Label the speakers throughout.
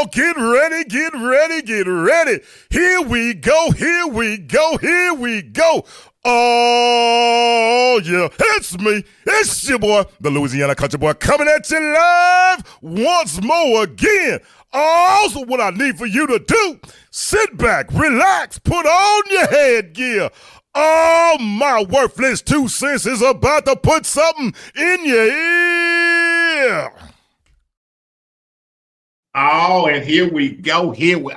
Speaker 1: on, get ready, get ready, get ready. Here we go, here we go, here we go. Oh, yeah, it's me. It's your boy, the Louisiana Country Boy, coming at you live once more again. Also, what I need for you to do, sit back, relax, put on your headgear. Oh, my worthless 2 cents is about to put something in your ear.
Speaker 2: Oh, and here we go.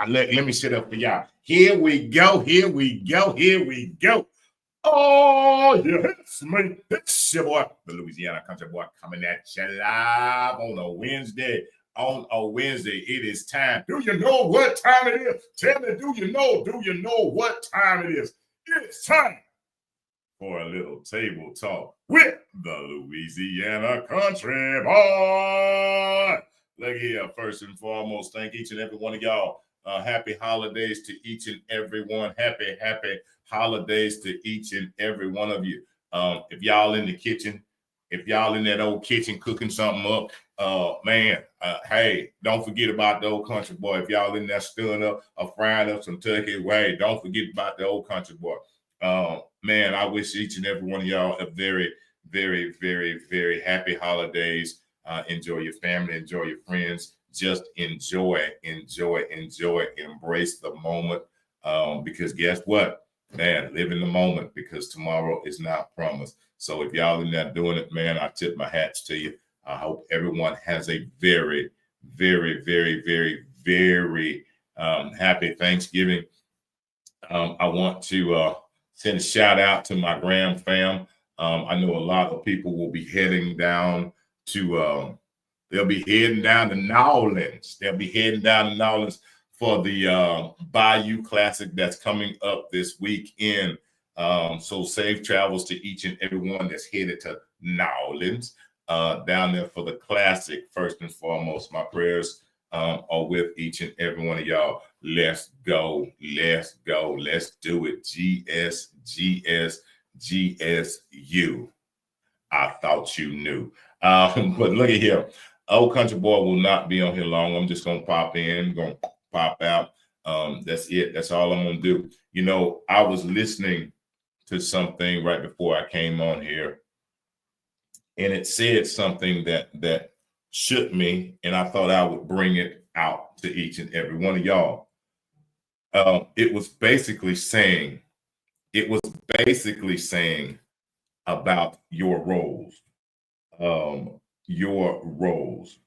Speaker 2: Let me sit up for y'all. Here we go. Here we go. Here we go. Oh, yeah, it's me. It's your boy, the Louisiana Country Boy, coming at you live on a Wednesday. On a Wednesday, it is time. Do you know what time it is? Tell me, do you know what time it is? It's time for a little table talk with the Louisiana Country Boy. Look here, first and foremost, thank each and every one of y'all. Happy holidays to each and every one. Happy holidays to each and every one of you. If y'all in the kitchen, if y'all in that old kitchen cooking something up, hey, don't forget about the old country boy. If y'all in there stirring up or frying up some turkey, hey, don't forget about the old country boy. Man, I wish each and every one of y'all a very, very, very, very happy holidays. Enjoy your family, enjoy your friends. Just enjoy, embrace the moment. Because guess what? Man, live in the moment because tomorrow is not promised. So if y'all in there doing it, man, I tip my hats to you. I hope everyone has a very, very, very, very, very happy Thanksgiving. I want to send a shout out to my Graham fam. I know a lot of people will be heading down to they'll be heading down to New Orleans. They'll be heading down to New Orleans for the Bayou Classic that's coming up this weekend. So safe travels to each and everyone that's headed to New Orleans down there for the Classic. First and foremost, my prayers are with each and every one of y'all. Let's go. Let's go. Let's do it. GSU. I thought you knew. But look at here. Old Country Boy will not be on here long. I'm just going to pop in, going to pop out. That's it. That's all I'm going to do. You know, I was listening to something right before I came on here, and it said something that shook me, and I thought I would bring it out to each and every one of y'all. It was basically saying about your roles. Your roles.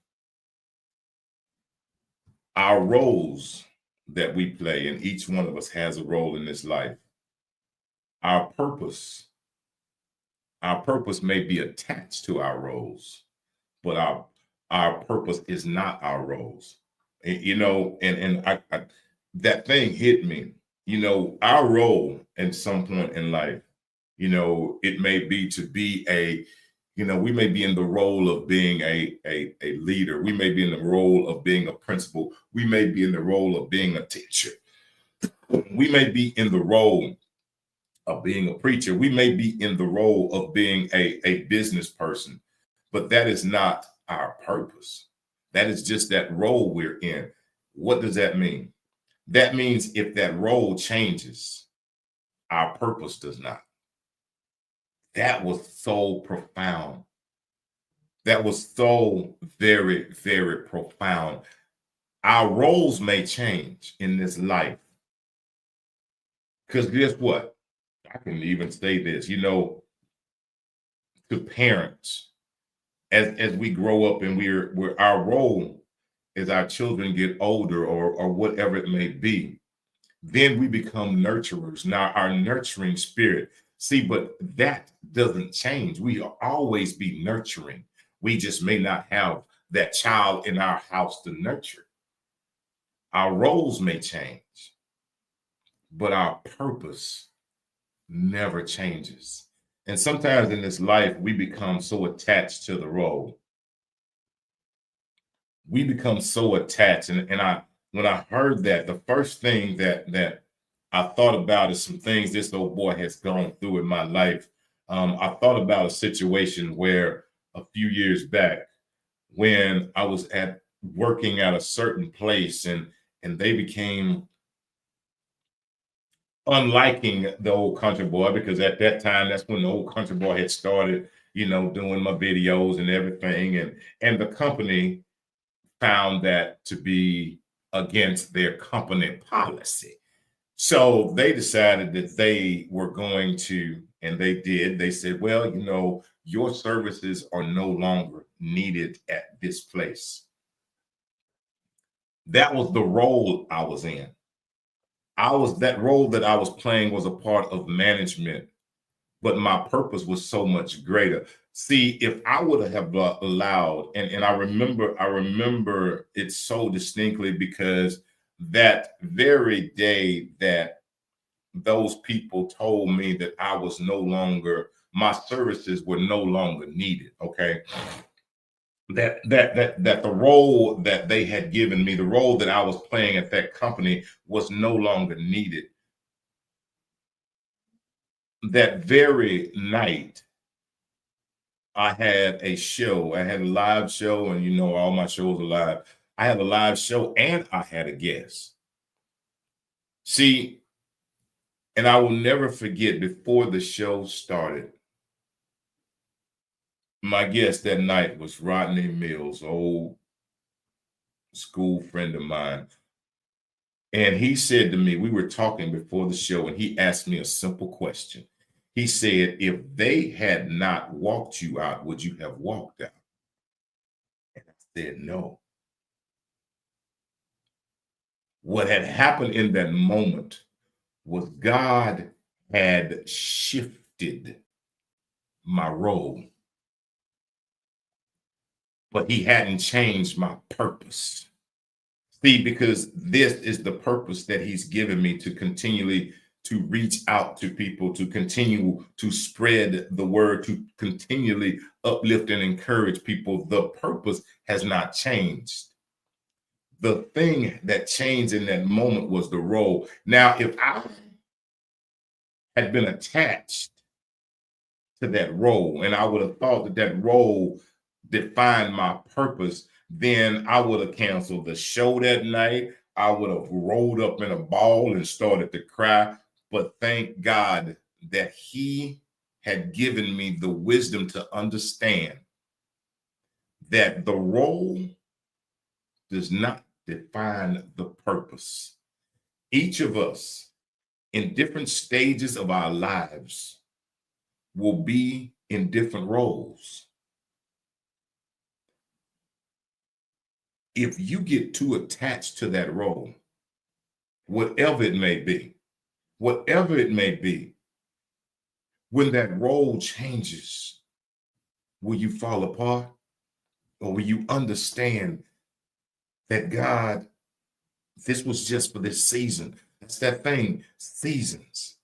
Speaker 2: Our roles that we play, and each one of us has a role in this life. Our purpose may be attached to our roles, but our purpose is not our roles. You know, and I that thing hit me. You know, our role at some point in life, you know, it may be to be we may be in the role of being a leader. We may be in the role of being a principal. We may be in the role of being a teacher. We may be in the role of being a preacher. We may be in the role of being a business person, but that is not our purpose. That is just that role we're in. What does that mean? That means if that role changes, our purpose does not. That was so profound. That was so very, very profound. Our roles may change in this life. Because guess what? I can even say this, you know, to parents, as we grow up and we're our role as our children get older or whatever it may be, then we become nurturers. Now, our nurturing spirit. See, but that doesn't change. We will always be nurturing. We just may not have that child in our house to nurture. Our roles may change, but our purpose never changes. And sometimes in this life, we become so attached to the role. We become so attached. And when I heard that, the first thing that I thought about is some things this old boy has gone through in my life. I thought about a situation where a few years back when I was working at a certain place, and they became unliking the old country boy, because at that time, that's when the old country boy had started, doing my videos and everything. And the company found that to be against their company policy. So they decided that they were going to, and they did, they said, well, your services are no longer needed at this place. That was the role I was in. That role that I was playing was a part of management, but my purpose was so much greater. See, if I would have allowed, and I remember it so distinctly, because that very day that those people told me that my services were no longer needed. Okay. That the role that they had given me, the role that I was playing at that company, was no longer needed. That very night, I had a show. I had a live show, and all my shows are live. I had a live show and I had a guest. See, and I will never forget, before the show started, my guest that night was Rodney Mills, old school friend of mine. And he said to me, we were talking before the show, and he asked me a simple question. He said, if they had not walked you out, would you have walked out? And I said, no. What had happened in that moment was God had shifted my role, but he hadn't changed my purpose. See, because this is the purpose that he's given me, to continually to reach out to people, to continue to spread the word, to continually uplift and encourage people. The purpose has not changed. The thing that changed in that moment was the role. Now, if I had been attached to that role, and I would have thought that that role defined my purpose, then I would have canceled the show that night. I would have rolled up in a ball and started to cry. But thank God that he had given me the wisdom to understand that the role does not define the purpose. Each of us, in different stages of our lives, will be in different roles. If you get too attached to that role, whatever it may be, when that role changes, will you fall apart, or will you understand that God, this was just for this season? That's that thing, seasons,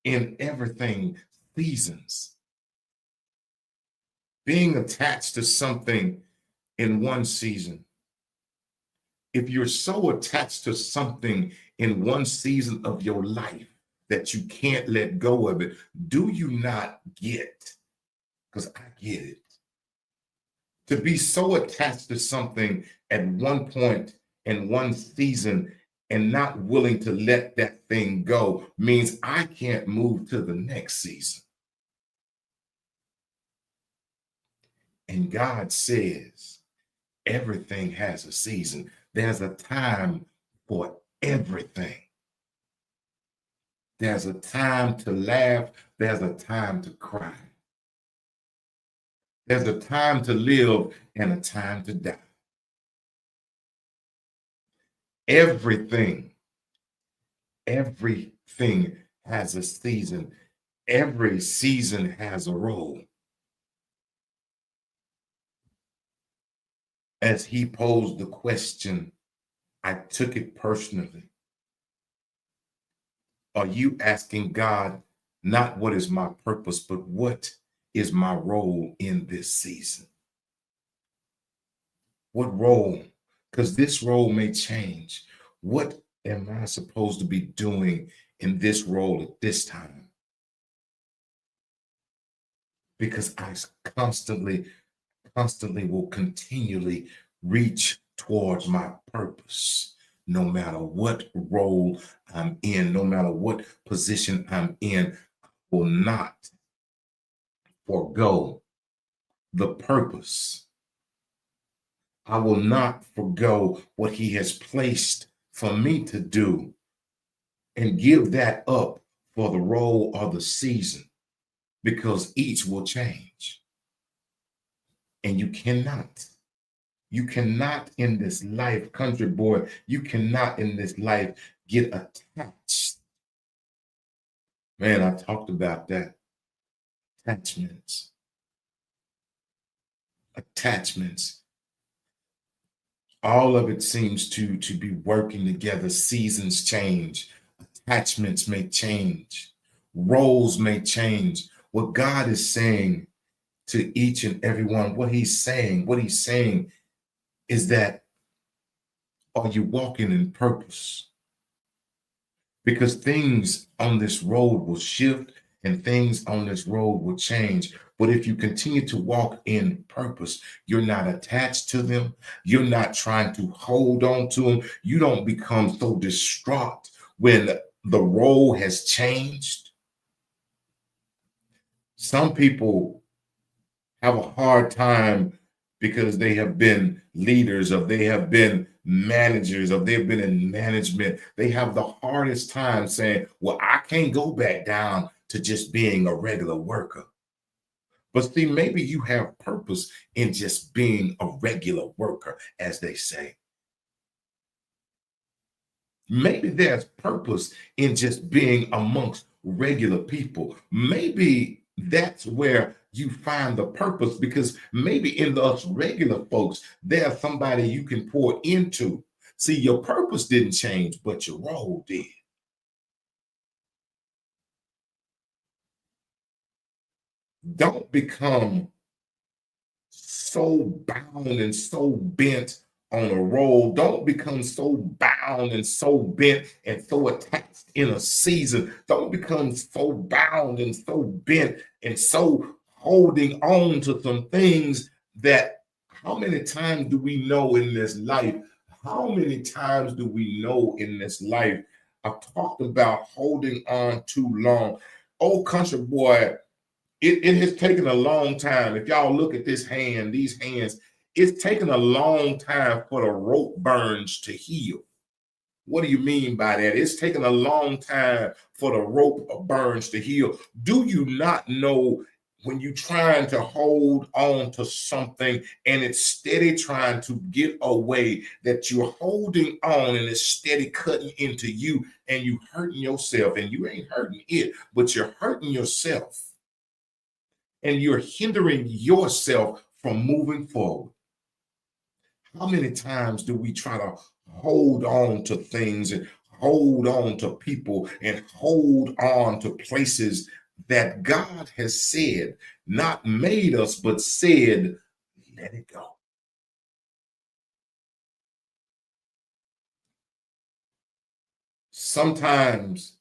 Speaker 2: in everything, seasons. Being attached to something in one season, if you're so attached to something in one season of your life that you can't let go of it, do you not get? Because I get it. To be so attached to something at one point in one season and not willing to let that thing go means I can't move to the next season. And God says everything has a season. There's a time for everything. There's a time to laugh. There's a time to cry. There's a time to live and a time to die. Everything has a season. Every season has a role. As he posed the question, I took it personally. Are you asking God, not what is my purpose, but what is my role in this season? What role? Because this role may change. What am I supposed to be doing in this role at this time? Because I constantly will continually reach towards my purpose. No matter what role I'm in, no matter what position I'm in, I will not forego the purpose. I will not forego what he has placed for me to do and give that up for the role or the season, because each will change. And you cannot in this life, country boy, you cannot in this life get attached. Man, I talked about that. Attachments. Attachments. All of it seems to be working together. Seasons change. Attachments may change. Roles may change. What God is saying to each and every one, what he's saying is that, are you walking in purpose? Because things on this road will shift and things on this road will change. But if you continue to walk in purpose, you're not attached to them. You're not trying to hold on to them. You don't become so distraught when the role has changed. Some people have a hard time because they have been leaders, or they have been managers, or they've been in management. They have the hardest time saying, well, I can't go back down to just being a regular worker. But see, maybe you have purpose in just being a regular worker, as they say. Maybe there's purpose in just being amongst regular people. Maybe that's where you find the purpose, because maybe in us regular folks, there's somebody you can pour into. See, your purpose didn't change, but your role did. Don't become so bound and so bent on a role. Don't become so bound and so bent and so attached in a season. Don't become so bound and so bent and so holding on to some things that, how many times do we know in this life? How many times do we know in this life? I've talked about holding on too long. Old country boy, it has taken a long time. If y'all look at this hand, these hands, it's taken a long time for the rope burns to heal. What do you mean by that? It's taken a long time for the rope burns to heal. Do you not know, when you're trying to hold on to something and it's steady trying to get away, that you're holding on and it's steady cutting into you, and you hurting yourself, and you ain't hurting it, but you're hurting yourself, and you're hindering yourself from moving forward? How many times do we try to hold on to things and hold on to people and hold on to places that God has said, not made us, but said, let it go? Sometimes,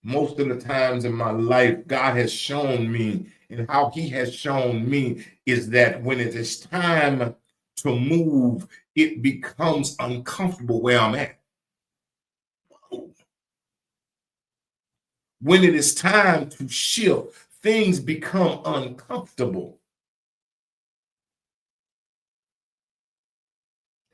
Speaker 2: most of the times in my life, God has shown me, and how he has shown me is that when it is time to move, it becomes uncomfortable where I'm at. When it is time to shift, things become uncomfortable.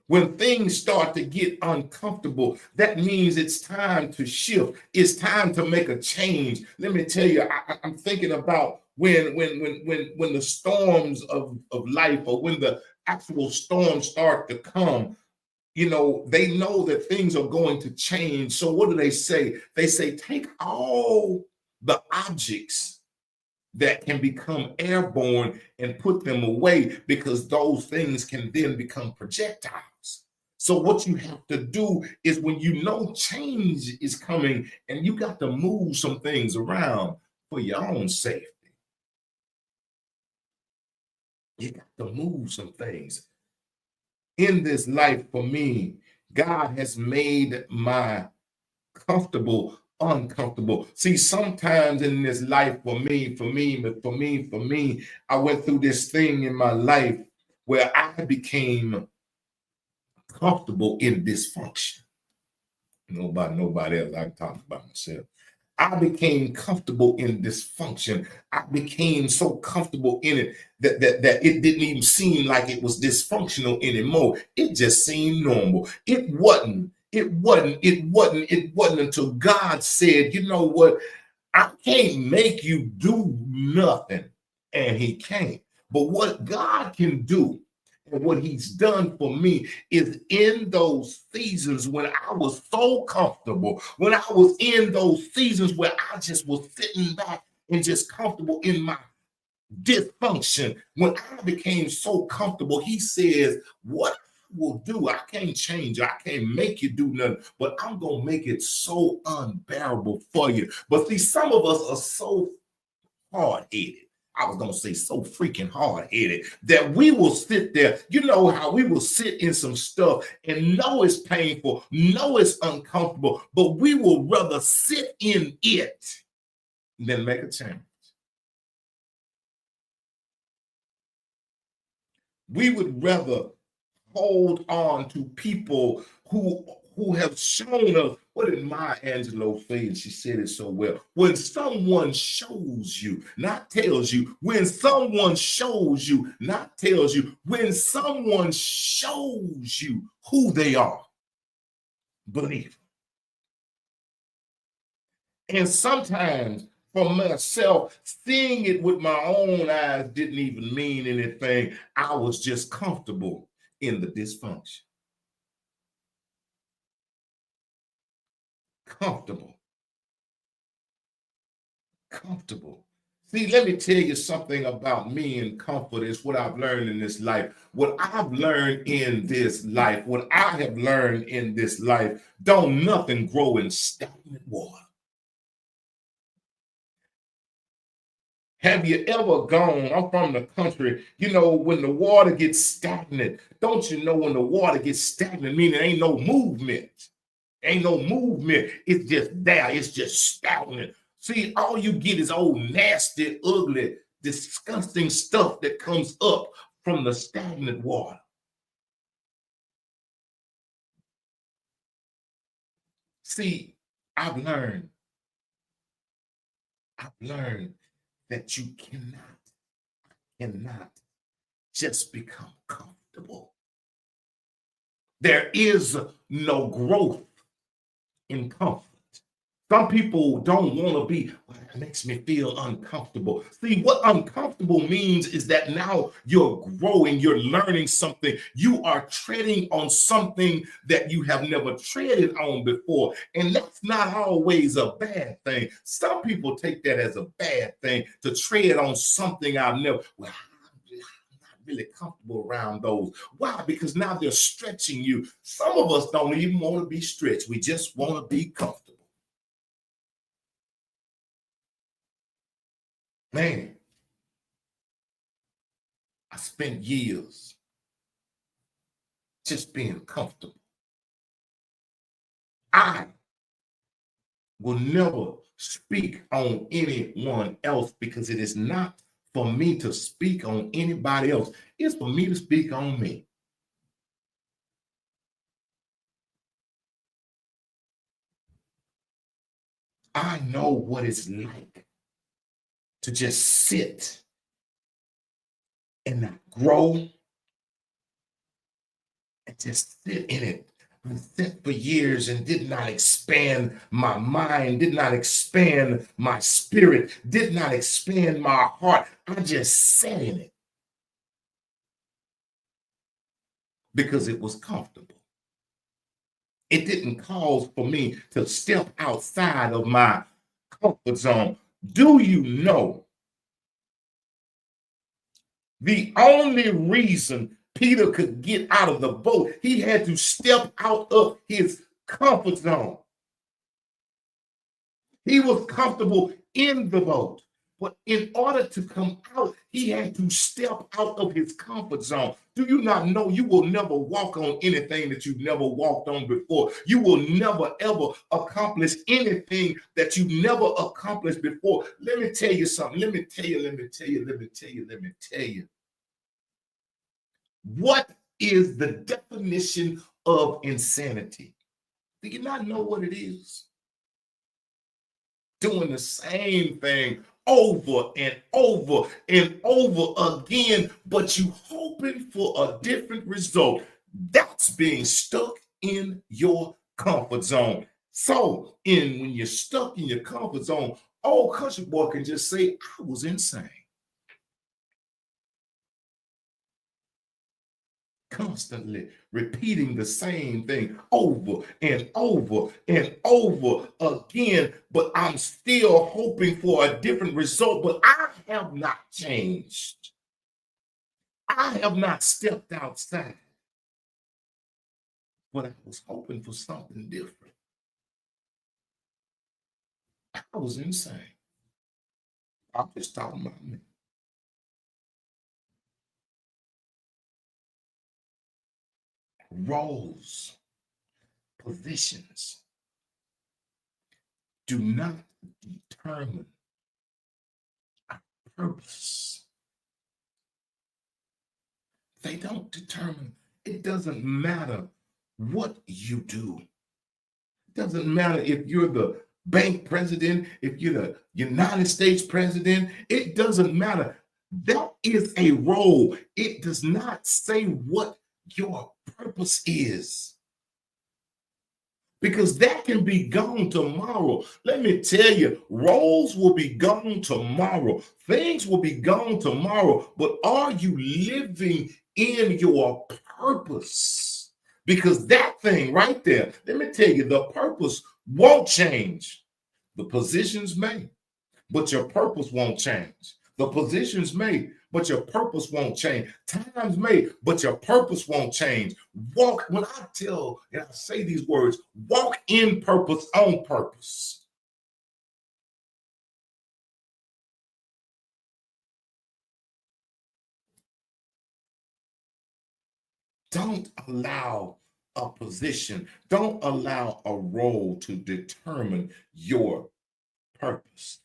Speaker 2: When things start to get uncomfortable, that means it's time to shift. It's time to make a change. Let me tell you, I'm thinking about when the storms of life, or when the actual storms start to come. They know that things are going to change. So what do they say? They say, take all the objects that can become airborne and put them away, because those things can then become projectiles. So what you have to do is, when you know change is coming and you got to move some things around for your own safety, you got to move some things. In this life, for me, God has made my comfortable uncomfortable. See, sometimes in this life, for me, I went through this thing in my life where I became comfortable in dysfunction. Nobody else. I can talk about myself. I became comfortable in dysfunction. I became so comfortable in it that it didn't even seem like it was dysfunctional anymore. It just seemed normal. It wasn't until God said, you know what? I can't make you do nothing. And he can't. But what God can do and what he's done for me is in those seasons when I was so comfortable, when I was in those seasons where I just was sitting back and just comfortable in my dysfunction, when I became so comfortable, he says, what I will do, I can't change, I can't make you do nothing, but I'm going to make it so unbearable for you. But see, some of us are so hard-headed. I was going to say so freaking hard-headed that we will sit there. You know how we will sit in some stuff and know it's painful, know it's uncomfortable, but we will rather sit in it than make a change. We would rather hold on to people who have shown us. What did Maya Angelou say? And she said it so well. When someone shows you, not tells you, when someone shows you, not tells you, when someone shows you who they are, believe. And sometimes for myself, seeing it with my own eyes didn't even mean anything. I was just comfortable in the dysfunction. Comfortable. See, let me tell you something about me and comfort is what I've learned in this life. What I've learned in this life, what I have learned in this life, don't nothing grow in stagnant water. Have you ever gone, I'm from the country, you know, when the water gets stagnant, don't you know when the water gets stagnant, meaning ain't no movement. Ain't no movement. It's just there. It's just stagnant. See, all you get is old nasty, ugly, disgusting stuff that comes up from the stagnant water. See, I've learned that you cannot just become comfortable. There is no growth in comfort. Some people don't want to be, well, that makes me feel uncomfortable. See, what uncomfortable means is that now you're growing, you're learning something, you are treading on something that you have never treaded on before. And that's not always a bad thing. Some people take that as a bad thing, to tread on something I've never, well, I'm not really comfortable around those. Why? Because now they're stretching you. Some of us don't even want to be stretched. We just want to be comfortable. Man, I spent years just being comfortable. I will never speak on anyone else because it is not for me to speak on anybody else. It's for me to speak on me. I know what it's like to just sit and not grow and just sit in it. I sat for years and did not expand my mind, did not expand my spirit, did not expand my heart. I just sat in it because it was comfortable. It didn't cause for me to step outside of my comfort zone. Do you know the only reason Peter could get out of the boat, he had to step out of his comfort zone. He was comfortable in the boat, but in order to come out, he had to step out of his comfort zone. Do you not know you will never walk on anything that you've never walked on before? You will never, ever accomplish anything that you never accomplished before. Let me tell you something. Let me tell you. What is the definition of insanity. Do you not know what it is? Doing the same thing over and over and over again, but you hoping for a different result. That's being stuck in your comfort zone. So, when you're stuck in your comfort zone, old country boy can just say, I was insane. Constantly repeating the same thing over and over and over again, but I'm still hoping for a different result. But I have not changed. I have not stepped outside, but I was hoping for something different. I was insane. I'm just talking about me. Roles, positions do not determine our purpose. They don't determine. It doesn't matter what you do. It doesn't matter if you're the bank president, if you're the United States president. It doesn't matter. That is a role. It does not say what your purpose is, because that can be gone tomorrow. Let me tell you, roles will be gone tomorrow. Things will be gone tomorrow. But are you living in your purpose? Because that thing right there, let me tell you, the purpose won't change. The positions may, but your purpose won't change. The positions may, but your purpose won't change. Times may, but your purpose won't change. Walk, when I tell and I say these words, walk in purpose on purpose. Don't allow a position, don't allow a role to determine your purpose.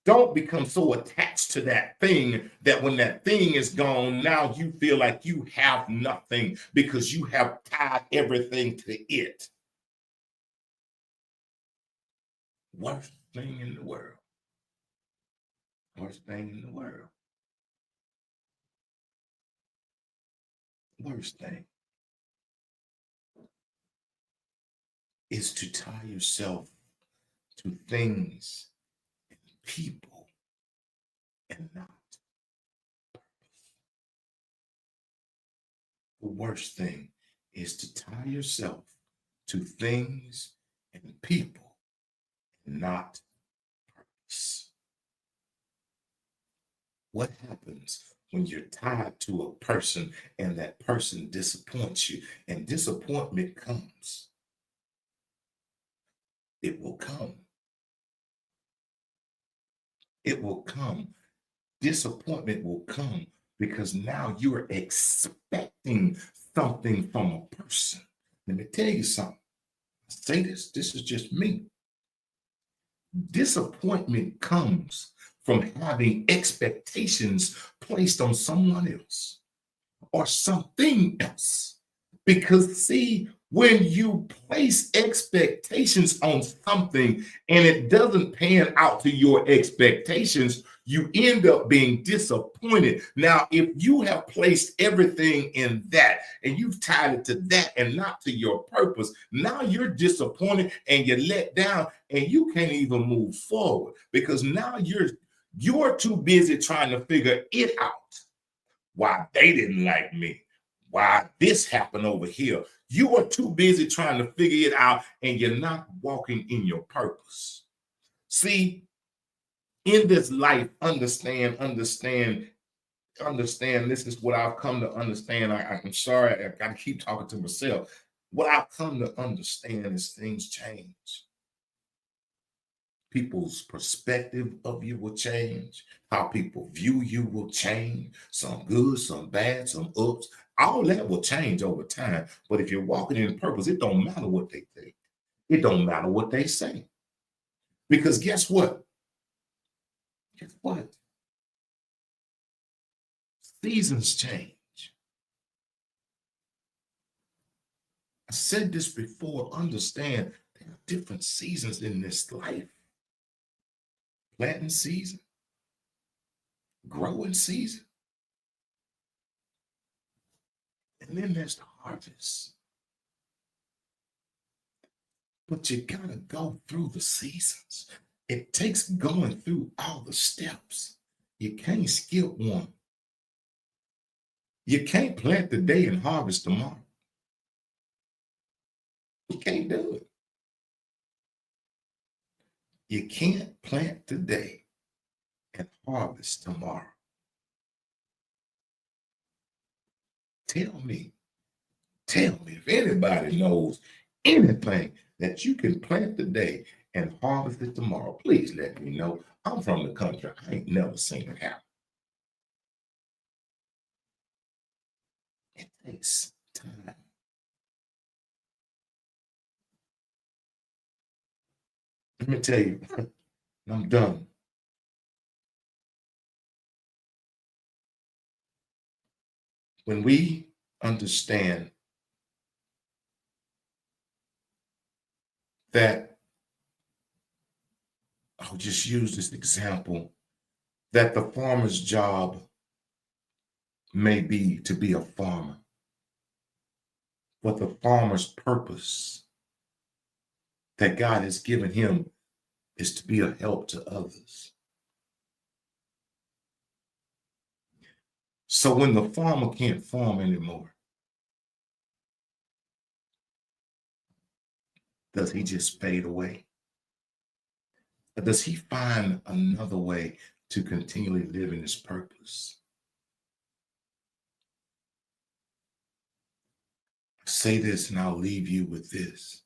Speaker 2: Don't become so attached to that thing that when that thing is gone, now you feel like you have nothing because you have tied everything to it. Worst thing in the world. Worst thing in the world. Worst thing is to tie yourself to things and people and not purpose. The worst thing is to tie yourself to things and people and not purpose. What happens when you're tied to a person and that person disappoints you? And disappointment comes. It will come. It will come. Disappointment will come because now you're expecting something from a person. Let me tell you something. I say this is just me. Disappointment comes from having expectations placed on someone else or something else. Because, see, when you place expectations on something and it doesn't pan out to your expectations, you end up being disappointed. Now, if you have placed everything in that and you've tied it to that and not to your purpose, now you're disappointed and you're let down and you can't even move forward because now you're too busy trying to figure it out. Why they didn't like me, why this happened over here. You are too busy trying to figure it out and you're not walking in your purpose. See, in this life, understand. This is what I've come to understand. I'm sorry, I got to keep talking to myself. What I've come to understand is things change. People's perspective of you will change. How people view you will change. Some good, some bad, some ups. All that will change over time. But if you're walking in purpose, it don't matter what they think. It don't matter what they say. Because guess what? Guess what? Seasons change. I said this before, understand there are different seasons in this life. Planting season, growing season, and then there's the harvest. But you gotta go through the seasons. It takes going through all the steps. You can't skip one. You can't plant today and harvest tomorrow. You can't do it. You can't plant today and harvest tomorrow. Tell me if anybody knows anything that you can plant today and harvest it tomorrow. Please let me know. I'm from the country. I ain't never seen it happen. It takes time. Let me tell you, I'm done. When we understand that, I'll just use this example, that the farmer's job may be to be a farmer, but the farmer's purpose that God has given him is to be a help to others. So when the farmer can't farm anymore, does he just fade away? Or does he find another way to continually live in his purpose? I say this and I'll leave you with this.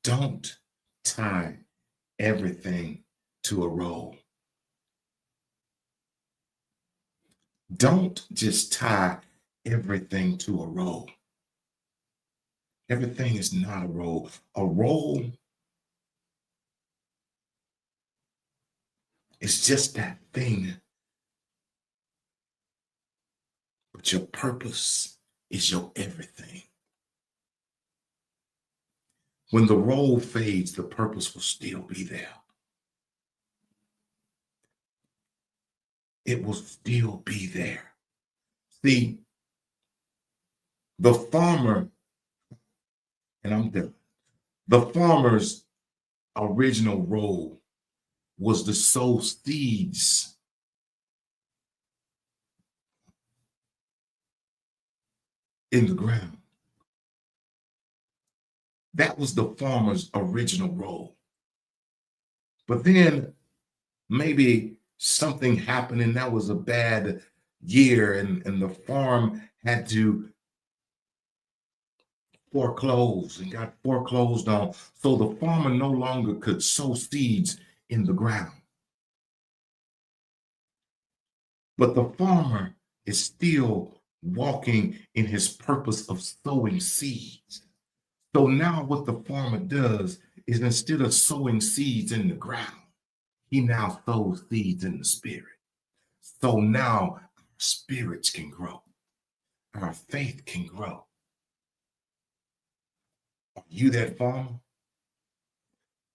Speaker 2: Don't tie everything to a role. Don't just tie everything to a role. Everything is not a role. A role is just that thing. But your purpose is your everything. When the role fades, the purpose will still be there. It will still be there. See, the farmer, and I'm done, the farmer's original role was to sow seeds in the ground. That was the farmer's original role. But then maybe something happened and that was a bad year and the farm had to foreclose and got foreclosed on. So the farmer no longer could sow seeds in the ground. But the farmer is still walking in his purpose of sowing seeds. So now what the farmer does is instead of sowing seeds in the ground, he now sows seeds in the spirit. So now our spirits can grow. Our faith can grow. Are you that farmer?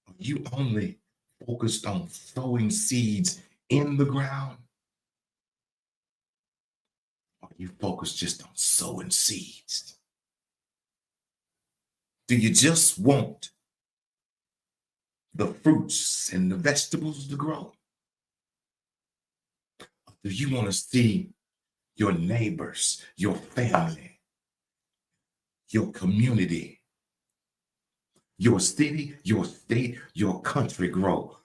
Speaker 2: Are you only focused on sowing seeds in the ground? Or are you focused just on sowing seeds? Do you just want the fruits and the vegetables to grow? Or do you want to see your neighbors, your family, your community, your city, your state, your country grow?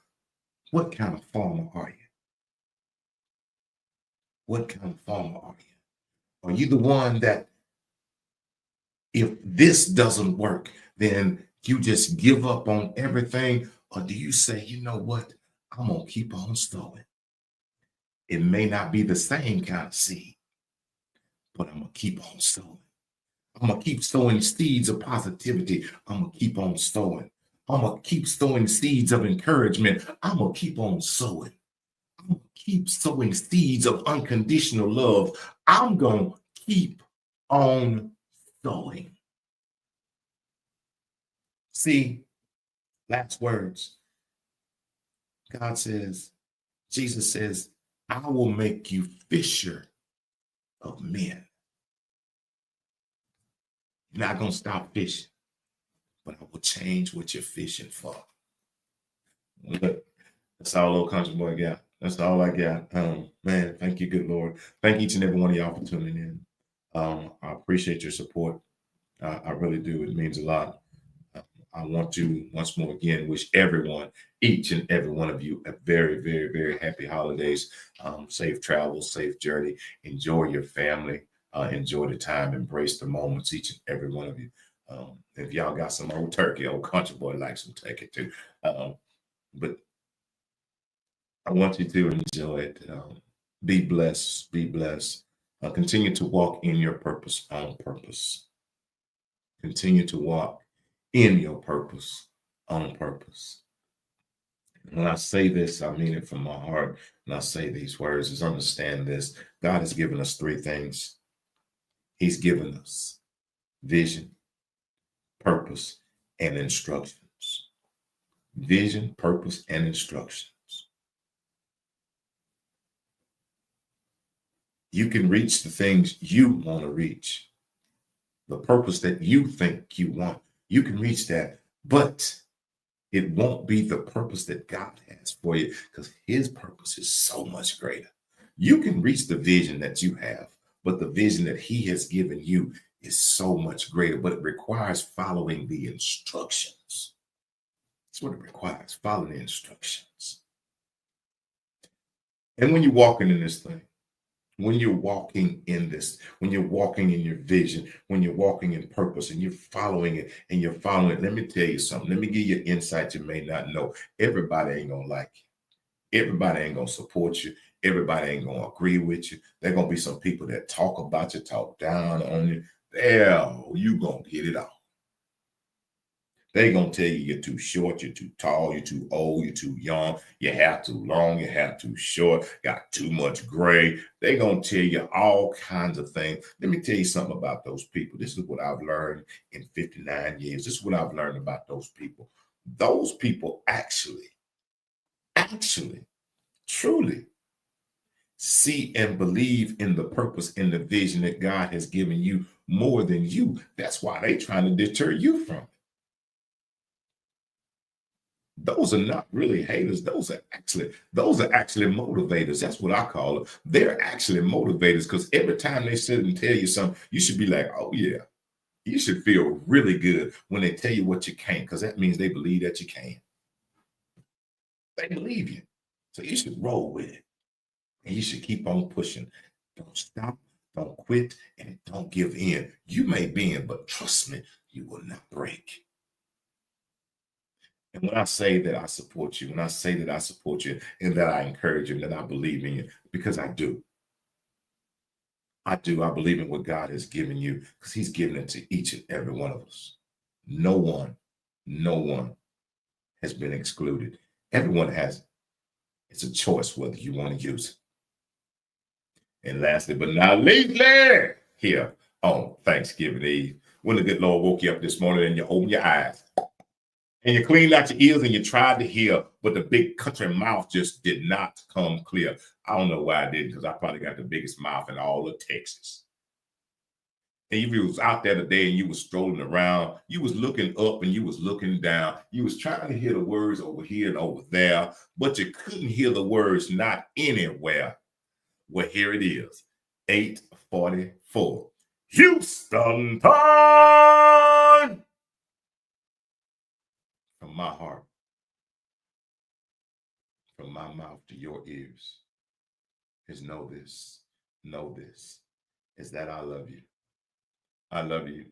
Speaker 2: What kind of farmer are you? What kind of farmer are you? Are you the one that if this doesn't work, then you just give up on everything? Or do you say, you know what? I'm going to keep on sowing. It may not be the same kind of seed, but I'm going to keep on sowing. I'm going to keep sowing seeds of positivity. I'm going to keep on sowing. I'm going to keep sowing seeds of encouragement. I'm going to keep on sowing. I'm going to keep sowing seeds of unconditional love. I'm going to keep on going. See, last words. God says, Jesus says, I will make you fisher of men. You're not going to stop fishing, but I will change what you're fishing for. Look, that's all old country boy got. That's all I got. Man, thank you, good Lord. Thank each and every one of y'all for tuning in. I appreciate your support. I really do. It means a lot. I want to once more again wish everyone, each and every one of you, a very, very, very happy holidays. Safe travel, safe journey. Enjoy your family. Enjoy the time. Embrace the moments, each and every one of you. If y'all got some old turkey, old country boy likes some turkey too. But I want you to enjoy it. Be blessed. Be blessed. Continue to walk in your purpose on purpose. Continue to walk in your purpose on purpose. When I say this, I mean it from my heart. When I say these words, is understand this. God has given us three things. He's given us vision, purpose, and instructions. Vision, purpose, and instructions. You can reach the things you want to reach. The purpose that you think you want, you can reach that, but it won't be the purpose that God has for you because his purpose is so much greater. You can reach the vision that you have, but the vision that he has given you is so much greater, but it requires following the instructions. That's what it requires, following the instructions. And when you're walking in this thing, when you're walking in this, when you're walking in your vision, when you're walking in purpose and you're following it and you're following it, let me tell you something. Let me give you insight you may not know. Everybody ain't going to like you. Everybody ain't going to support you. Everybody ain't going to agree with you. There going to be some people that talk about you, talk down on you. Hell, you going to get it all. They're going to tell you you're too short, you're too tall, you're too old, you're too young, you have too long, you have too short, got too much gray. They're going to tell you all kinds of things. Let me tell you something about those people. This is what I've learned in 59 years. This is what I've learned about those people. Those people actually, truly see and believe in the purpose and the vision that God has given you more than you. That's why they're trying to deter you from it. Those are not really haters. Those are actually motivators. That's what I call it. They're actually motivators because every time they sit and tell you something, you should be like, oh yeah. You should feel really good when they tell you what you can't, because that means they believe that you can. They believe you. So you should roll with it. And you should keep on pushing. Don't stop, don't quit, and don't give in. You may bend, but trust me, you will not break. And when I say that I support you, when I say that I support you and that I encourage you and that I believe in you, because I do. I do. I believe in what God has given you because he's given it to each and every one of us. No one has been excluded. Everyone has it. It's a choice whether you want to use it. And lastly, but not leastly, here on Thanksgiving Eve, when the good Lord woke you up this morning and you open your eyes, and you cleaned out your ears and you tried to hear, but the big country mouth just did not come clear. I don't know why I didn't, because I probably got the biggest mouth in all of Texas. And if you was out there today and you was strolling around, you was looking up and you was looking down. You was trying to hear the words over here and over there, but you couldn't hear the words not anywhere. Well, here it is, 8:44. Houston time! From my heart, from my mouth to your ears, is know this, is that I love you. I love you.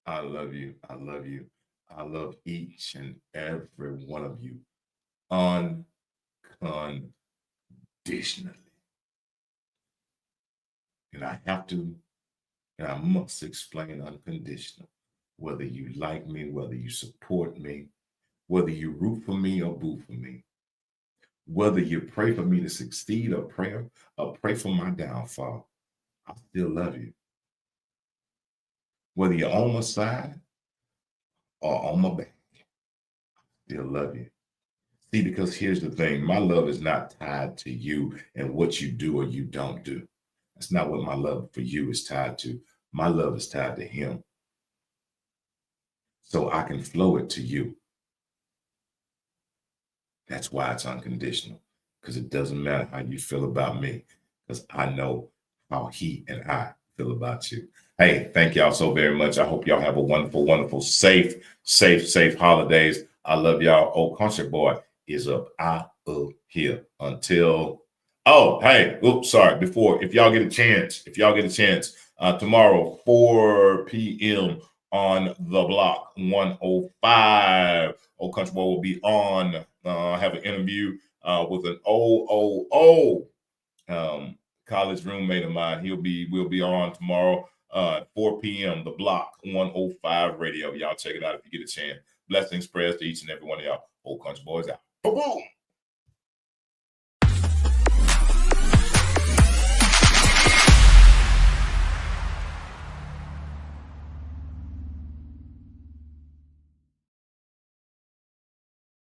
Speaker 2: I love you. I love you. I love each and every one of you unconditionally. And I have to, and I must explain unconditional. Whether you like me, whether you support me, whether you root for me or boo for me, whether you pray for me to succeed or pray for my downfall, I still love you. whether you're on my side or on my back, I still love you. See, because here's the thing, my love is not tied to you and what you do or you don't do. That's not what my love for you is tied to. My love is tied to him. So I can flow it to you. That's why it's unconditional, because it doesn't matter how you feel about me, because I know how he and I feel about you. Hey, thank y'all so very much. I hope y'all have a wonderful, wonderful, safe holidays. I love y'all. Old Country Boy is up out of here until, oh, hey, oops, sorry. Before, if y'all get a chance, tomorrow, 4 p.m. on the block, 105. Old Country Boy will be on, have an interview with an college roommate of mine. We'll be on tomorrow, 4 p.m. The block, 105 radio. Y'all check it out if you get a chance. Blessings, prayers to each and every one of y'all. Old Country Boys out. Boom.